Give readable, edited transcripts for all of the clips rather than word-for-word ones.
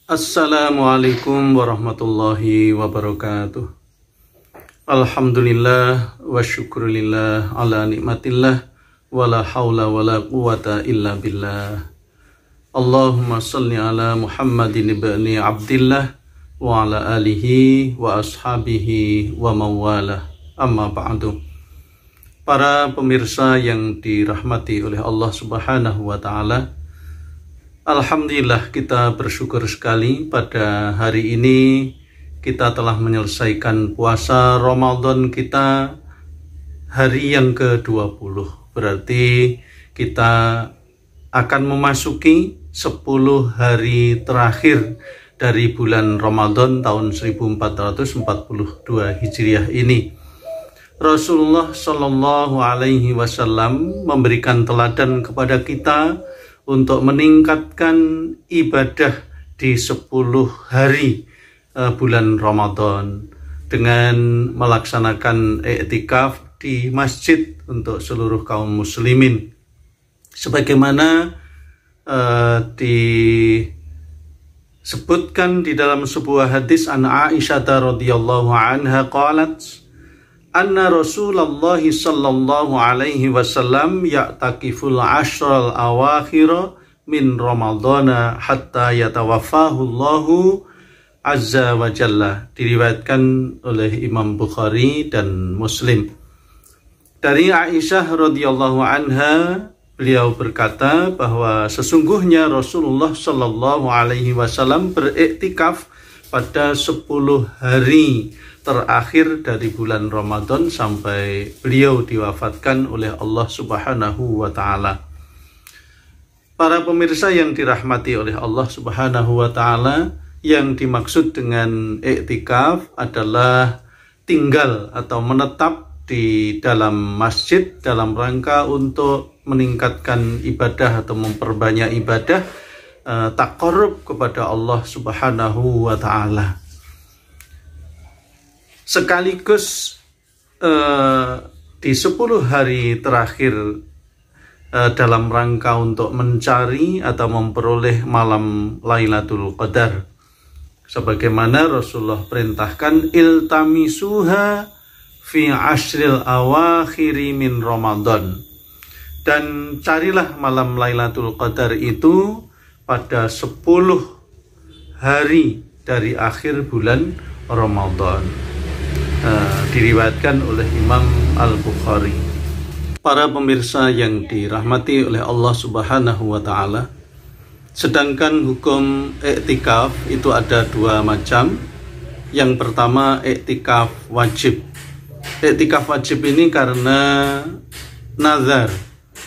Assalamualaikum warahmatullahi wabarakatuh. Alhamdulillah wa syukurillah ala nikmatillah wa la hawla wa la quwata illa billah. Allahumma salli ala Muhammadin ibni Abdillah wa ala alihi wa ashabihi wa mawalah. Amma ba'du. Para pemirsa yang dirahmati oleh Allah Subhanahu wa ta'ala, alhamdulillah, kita bersyukur sekali pada hari ini kita telah menyelesaikan puasa Ramadan kita hari yang ke-20. Berarti kita akan memasuki 10 hari terakhir dari bulan Ramadan tahun 1442 Hijriah ini. Rasulullah Shallallahu Alaihi Wasallam memberikan teladan kepada kita untuk meningkatkan ibadah di 10 hari bulan Ramadan dengan melaksanakan i'tikaf di masjid untuk seluruh kaum muslimin. Sebagaimana disebutkan di dalam sebuah hadis an Aisyah radhiyallahu anha qalat anna Rasulullah sallallahu alaihi wasallam ya'takiful ashral awakhir min Ramadana hatta yatawaffahu Allahu azza wa jalla. Diriwayatkan oleh Imam Bukhari dan Muslim. Dari Aisyah radhiyallahu anha, beliau berkata bahwa sesungguhnya Rasulullah sallallahu alaihi wasallam beriktikaf pada 10 hari terakhir dari bulan Ramadan sampai beliau diwafatkan oleh Allah Subhanahu wa ta'ala. Para pemirsa yang dirahmati oleh Allah Subhanahu wa ta'ala, yang dimaksud dengan i'tikaf adalah tinggal atau menetap di dalam masjid dalam rangka untuk meningkatkan ibadah atau memperbanyak ibadah, taqarrub kepada Allah Subhanahu wa ta'ala. Sekaligus di 10 hari terakhir dalam rangka untuk mencari atau memperoleh malam Lailatul Qadar, sebagaimana Rasulullah perintahkan iltamisuha fi ashril awakhiri min Ramadan, dan carilah malam Lailatul Qadar itu pada 10 hari dari akhir bulan Ramadan. Diriwayatkan oleh Imam Al-Bukhari. Para pemirsa yang dirahmati oleh Allah Subhanahu wa ta'ala, sedangkan hukum i'tikaf itu ada 2 macam. Yang pertama, i'tikaf wajib. I'tikaf wajib ini karena nazar,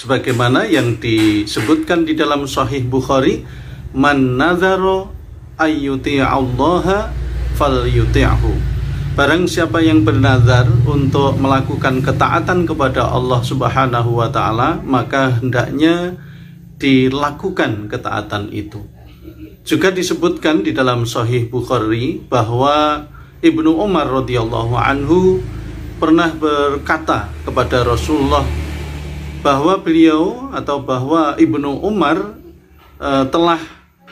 sebagaimana yang disebutkan di dalam Sahih Bukhari, man nazaro ayyuti'allaha falyuti'hu. Barang siapa yang bernazar untuk melakukan ketaatan kepada Allah Subhanahu wa ta'ala, maka hendaknya dilakukan ketaatan itu. Juga disebutkan di dalam Sahih Bukhari bahwa Ibnu Umar radhiyallahu anhu pernah berkata kepada Rasulullah bahwa beliau atau bahwa Ibnu Umar telah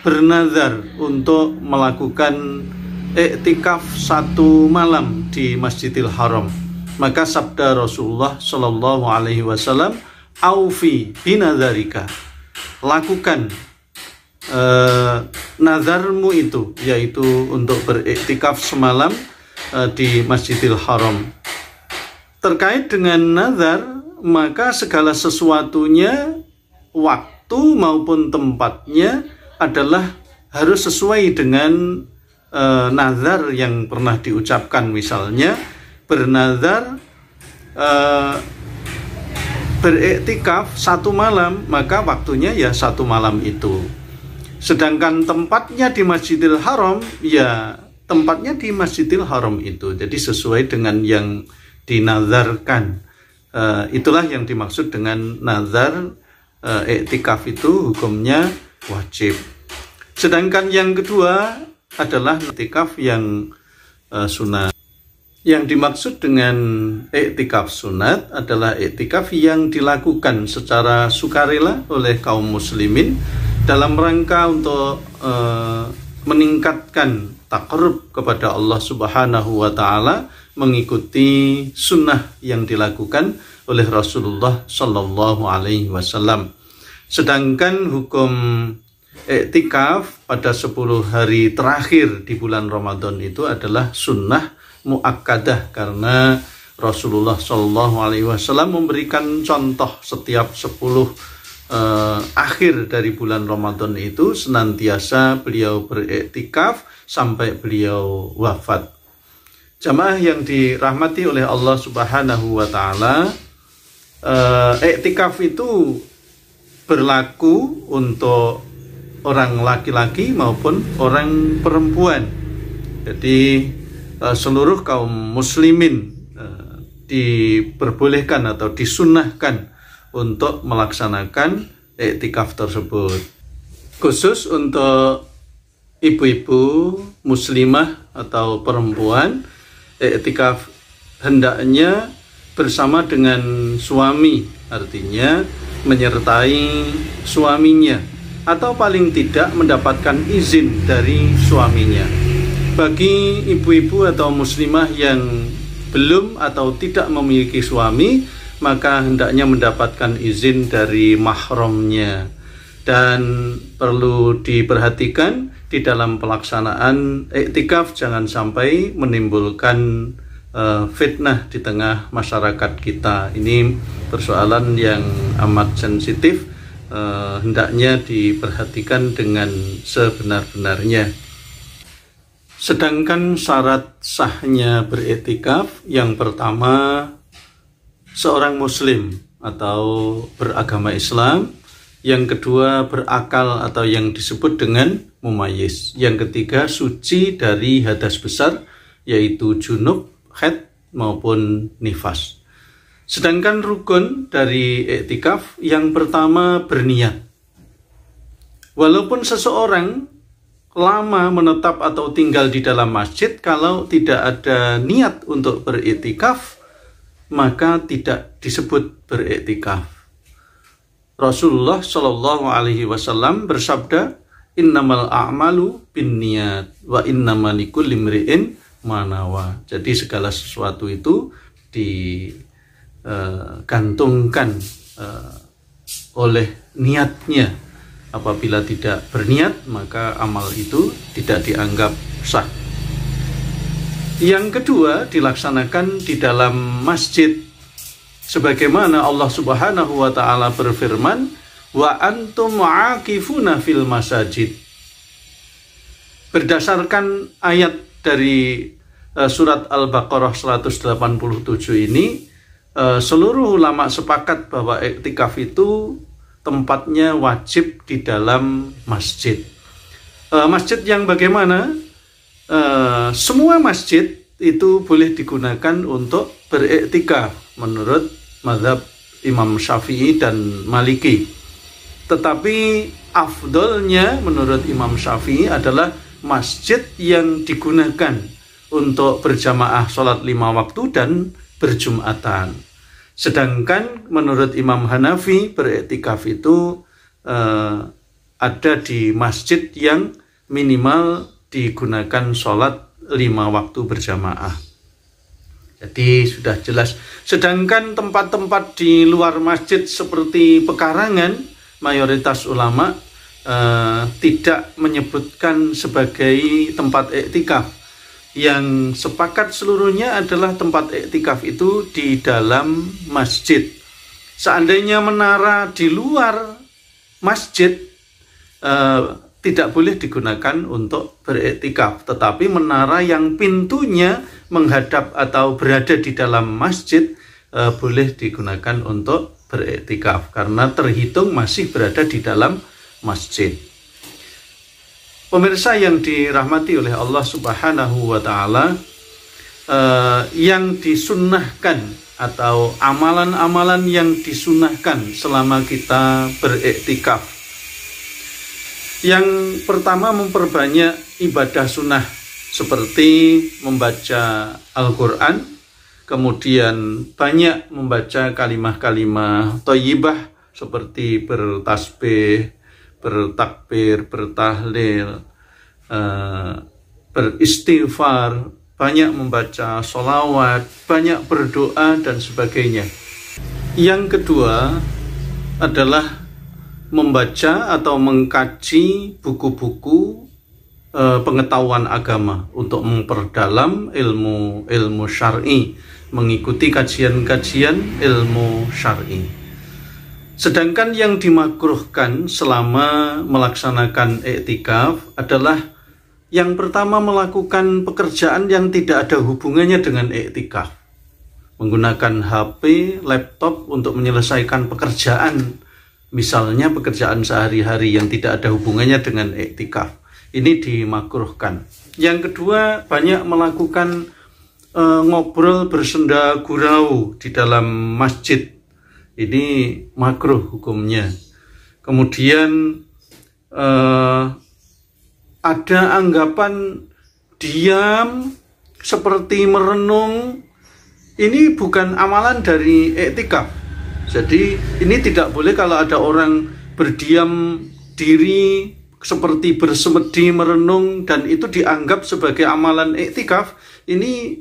bernazar untuk melakukan i'tikaf 1 malam di Masjidil Haram. Maka sabda Rasulullah Shallallahu Alaihi Wasallam, aufi binadzarika, lakukan nazarmu itu, yaitu untuk beriktikaf semalam di Masjidil Haram. Terkait dengan nazar, maka segala sesuatunya, waktu maupun tempatnya adalah harus sesuai dengan nazar yang pernah diucapkan. Misalnya bernazar beriktikaf 1 malam, maka waktunya ya 1 malam itu. Sedangkan tempatnya di Masjidil Haram, ya tempatnya di Masjidil Haram itu. Jadi sesuai dengan yang dinazarkan. Itulah yang dimaksud dengan nazar. I'tikaf itu hukumnya wajib. Sedangkan yang kedua adalah i'tikaf yang sunat. Yang dimaksud dengan i'tikaf sunat adalah i'tikaf yang dilakukan secara sukarela oleh kaum muslimin dalam rangka untuk meningkatkan taqarrub kepada Allah Subhanahu wa Ta'ala mengikuti sunnah yang dilakukan oleh Rasulullah Sallallahu Alaihi Wasallam. Sedangkan hukum iktikaf pada 10 hari terakhir di bulan Ramadan itu adalah sunnah muakkadah, karena Rasulullah Sallallahu Alaihi Wasallam memberikan contoh setiap 10 akhir dari bulan Ramadan itu senantiasa beliau beriktikaf sampai beliau wafat. Jamaah yang dirahmati oleh Allah Subhanahu wa Ta'ala, iktikaf itu berlaku untuk orang laki-laki maupun orang perempuan. Jadi seluruh kaum muslimin diperbolehkan atau disunnahkan untuk melaksanakan iktikaf tersebut. Khusus untuk ibu-ibu muslimah atau perempuan, iktikaf hendaknya bersama dengan suami, artinya menyertai suaminya, atau paling tidak mendapatkan izin dari suaminya. Bagi ibu-ibu atau muslimah yang belum atau tidak memiliki suami, maka hendaknya mendapatkan izin dari mahramnya. Dan perlu diperhatikan di dalam pelaksanaan iktikaf jangan sampai menimbulkan fitnah di tengah masyarakat kita. Ini persoalan yang amat sensitif, hendaknya diperhatikan dengan sebenar-benarnya. Sedangkan syarat sahnya beriktikaf, yang pertama, seorang muslim atau beragama Islam. Yang kedua, berakal atau yang disebut dengan mumayyiz. Yang ketiga, suci dari hadas besar, yaitu junub, haid maupun nifas. Sedangkan rukun dari iktikaf, yang pertama berniat. Walaupun seseorang lama menetap atau tinggal di dalam masjid, kalau tidak ada niat untuk beriktikaf, maka tidak disebut beriktikaf. Rasulullah Shallallahu Alaihi Wasallam bersabda, innamal a'malu binniyat wa innamal likulli imri'in ma nawa. Jadi segala sesuatu itu digantungkan oleh niatnya. Apabila tidak berniat, maka amal itu tidak dianggap sah. Yang kedua, dilaksanakan di dalam masjid, sebagaimana Allah Subhanahu wa Ta'ala berfirman, wa antum aakifuna fil masajid. Berdasarkan ayat dari surat Al-Baqarah 187 ini, seluruh ulama sepakat bahwa iktikaf itu tempatnya wajib di dalam masjid. Masjid yang bagaimana? Semua masjid itu boleh digunakan untuk beriktikaf menurut mazhab Imam Syafi'i dan Maliki. Tetapi afdolnya menurut Imam Syafi'i adalah masjid yang digunakan untuk berjamaah sholat 5 waktu dan berjumatan. Sedangkan menurut Imam Hanafi, beriktikaf itu ada di masjid yang minimal digunakan sholat 5 waktu berjamaah. Jadi sudah jelas. Sedangkan tempat-tempat di luar masjid seperti pekarangan, mayoritas ulama tidak menyebutkan sebagai tempat iktikaf. Yang sepakat seluruhnya adalah tempat iktikaf itu di dalam masjid. Seandainya menara di luar masjid tidak boleh digunakan untuk beriktikaf, tetapi menara yang pintunya menghadap atau berada di dalam masjid boleh digunakan untuk beriktikaf karena terhitung masih berada di dalam masjid. Pemirsa yang dirahmati oleh Allah Subhanahu wa Ta'ala, yang disunnahkan atau amalan-amalan yang disunnahkan selama kita beriktikaf. Yang pertama, memperbanyak ibadah sunnah seperti membaca Al-Quran, kemudian banyak membaca kalimah-kalimah thayyibah seperti bertasbih, bertakbir, bertahlil, beristighfar, banyak membaca sholawat, banyak berdoa, dan sebagainya. Yang kedua adalah membaca atau mengkaji buku-buku pengetahuan agama untuk memperdalam ilmu syar'i, mengikuti kajian-kajian ilmu syar'i. Sedangkan yang dimakruhkan selama melaksanakan iktikaf adalah yang pertama, melakukan pekerjaan yang tidak ada hubungannya dengan iktikaf. Menggunakan HP, laptop untuk menyelesaikan pekerjaan, misalnya pekerjaan sehari-hari yang tidak ada hubungannya dengan iktikaf. Ini dimakruhkan. Yang kedua, banyak melakukan ngobrol bersenda gurau di dalam masjid. Ini makruh hukumnya. Kemudian ada anggapan diam seperti merenung. Ini bukan amalan dari iktikaf. Jadi ini tidak boleh kalau ada orang berdiam diri seperti bersemedi merenung dan itu dianggap sebagai amalan iktikaf. Ini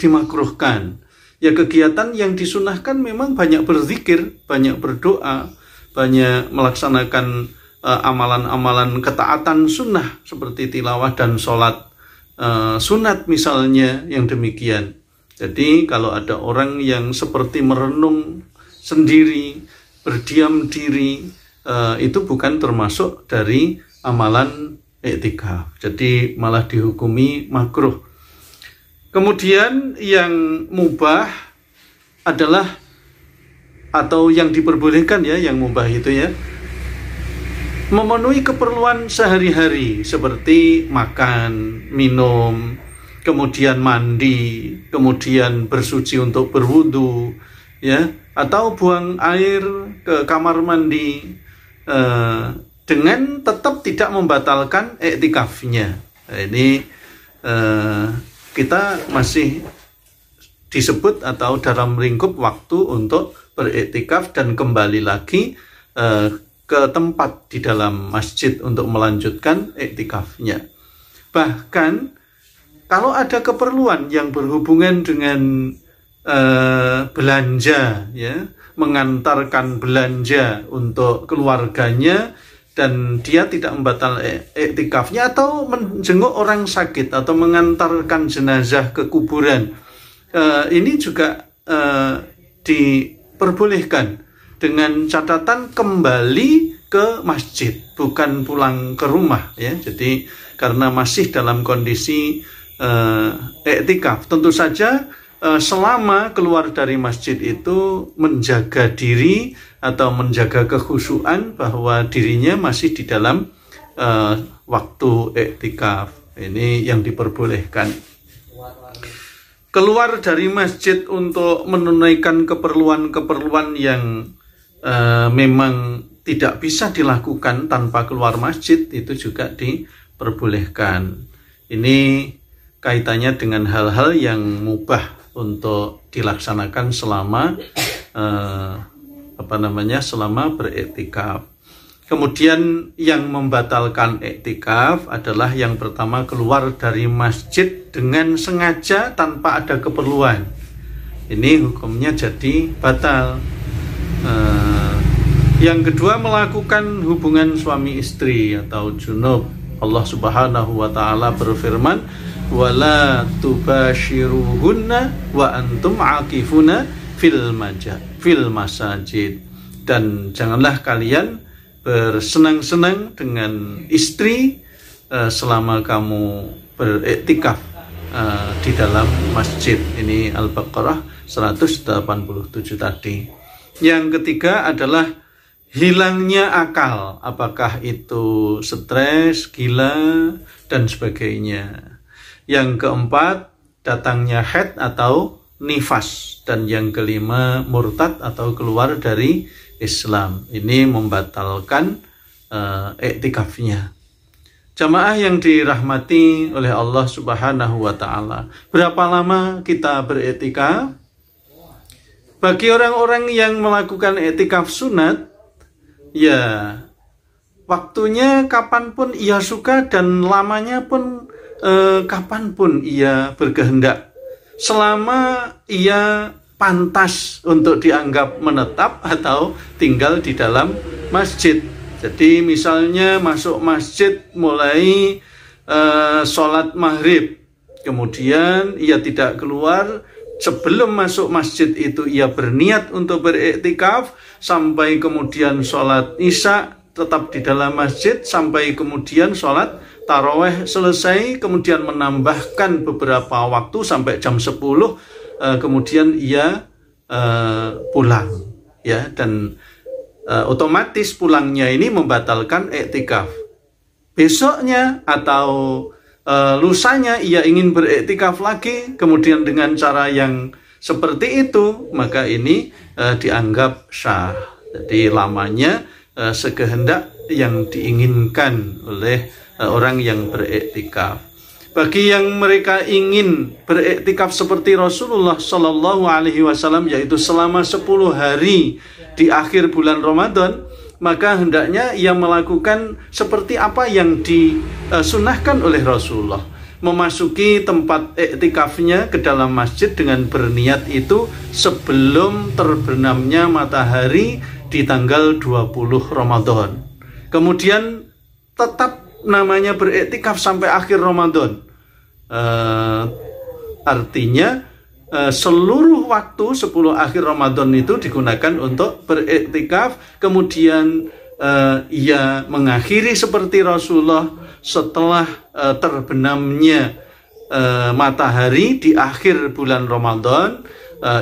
dimakruhkan. Ya, kegiatan yang disunahkan memang banyak berzikir, banyak berdoa, banyak melaksanakan amalan-amalan ketaatan sunnah seperti tilawah dan sholat sunat misalnya, yang demikian. Jadi kalau ada orang yang seperti merenung sendiri, berdiam diri, itu bukan termasuk dari amalan iktikaf. Jadi malah dihukumi makruh. Kemudian yang mubah adalah, atau yang diperbolehkan ya, yang mubah itu ya, memenuhi keperluan sehari-hari seperti makan, minum, kemudian mandi, kemudian bersuci untuk berwudu, ya, atau buang air ke kamar mandi, dengan tetap tidak membatalkan iktikafnya. Ini kita masih disebut atau dalam lingkup waktu untuk beriktikaf dan kembali lagi ke tempat di dalam masjid untuk melanjutkan iktikafnya. Bahkan kalau ada keperluan yang berhubungan dengan belanja, ya, mengantarkan belanja untuk keluarganya dan dia tidak membatalkan iktikafnya, atau menjenguk orang sakit atau mengantarkan jenazah ke kuburan, ini juga diperbolehkan dengan catatan kembali ke masjid, bukan pulang ke rumah, ya. Jadi karena masih dalam kondisi iktikaf, tentu saja selama keluar dari masjid itu menjaga diri atau menjaga kekhusyuan bahwa dirinya masih di dalam waktu iktikaf. Ini yang diperbolehkan. Keluar dari masjid untuk menunaikan keperluan-keperluan yang memang tidak bisa dilakukan tanpa keluar masjid, itu juga diperbolehkan. Ini kaitannya dengan hal-hal yang mubah untuk dilaksanakan selama selama beriktikaf. Kemudian yang membatalkan iktikaf adalah yang pertama, keluar dari masjid dengan sengaja tanpa ada keperluan. Ini hukumnya jadi batal. Yang kedua, melakukan hubungan suami istri atau junub. Allah Subhanahu wa taala berfirman, wala tubashiruhunna wa antum aqifuna fil masajid, dan janganlah kalian bersenang-senang dengan istri selama kamu beriktikaf di dalam masjid. Ini Al-Baqarah 187 tadi. Yang ketiga adalah hilangnya akal, apakah itu stres, gila, dan sebagainya. Yang keempat, datangnya haid atau nifas. Dan yang kelima, murtad atau keluar dari Islam. Ini membatalkan iktikafnya. Jamaah yang dirahmati oleh Allah Subhanahu wa taala, berapa lama kita beriktikaf? Bagi orang-orang yang melakukan iktikaf sunat, ya waktunya kapanpun ia suka dan lamanya pun kapanpun ia berkehendak, selama ia pantas untuk dianggap menetap atau tinggal di dalam masjid. Jadi misalnya masuk masjid mulai sholat maghrib, kemudian ia tidak keluar. Sebelum masuk masjid itu ia berniat untuk beriktikaf, sampai kemudian sholat isya tetap di dalam masjid, sampai kemudian sholat taraweh selesai, kemudian menambahkan beberapa waktu sampai jam 10, kemudian ia pulang, ya, dan otomatis pulangnya ini membatalkan iktikaf. Besoknya atau lusanya ia ingin beriktikaf lagi, kemudian dengan cara yang seperti itu, maka ini dianggap sah. Jadi lamanya sekehendak yang diinginkan oleh orang yang beriktikaf. Bagi yang mereka ingin beriktikaf seperti Rasulullah Shallallahu Alaihi Wasallam, yaitu selama 10 hari di akhir bulan Ramadan, maka hendaknya ia melakukan seperti apa yang disunahkan oleh Rasulullah. Memasuki tempat iktikafnya ke dalam masjid dengan berniat itu sebelum terbenamnya matahari di tanggal 20 Ramadan. Kemudian tetap namanya beriktikaf sampai akhir Ramadan. Artinya seluruh waktu 10 akhir Ramadan itu digunakan untuk beriktikaf. Kemudian ia mengakhiri seperti Rasulullah setelah terbenamnya matahari di akhir bulan Ramadan,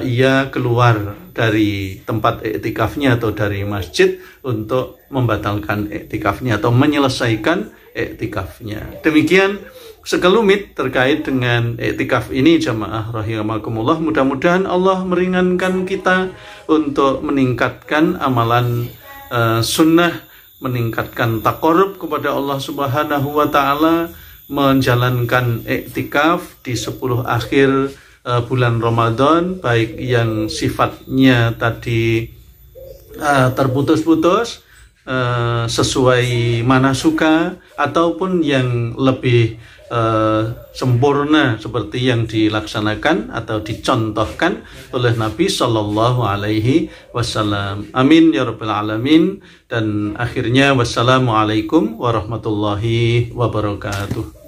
ia keluar dari tempat iktikafnya atau dari masjid untuk membatalkan iktikafnya atau menyelesaikan iktikafnya. Demikian sekelumit terkait dengan iktikaf ini, jamaah rahimakumullah. Mudah-mudahan Allah meringankan kita untuk meningkatkan amalan sunnah, meningkatkan taqarrub kepada Allah Subhanahu wa taala, menjalankan iktikaf di 10 akhir bulan Ramadan, baik yang sifatnya tadi terputus-putus sesuai manasuka, ataupun yang lebih sempurna seperti yang dilaksanakan atau dicontohkan oleh Nabi Shallallahu Alaihi Wasallam. Amin ya rabbal alamin. Dan akhirnya wassalamualaikum warahmatullahi wabarakatuh.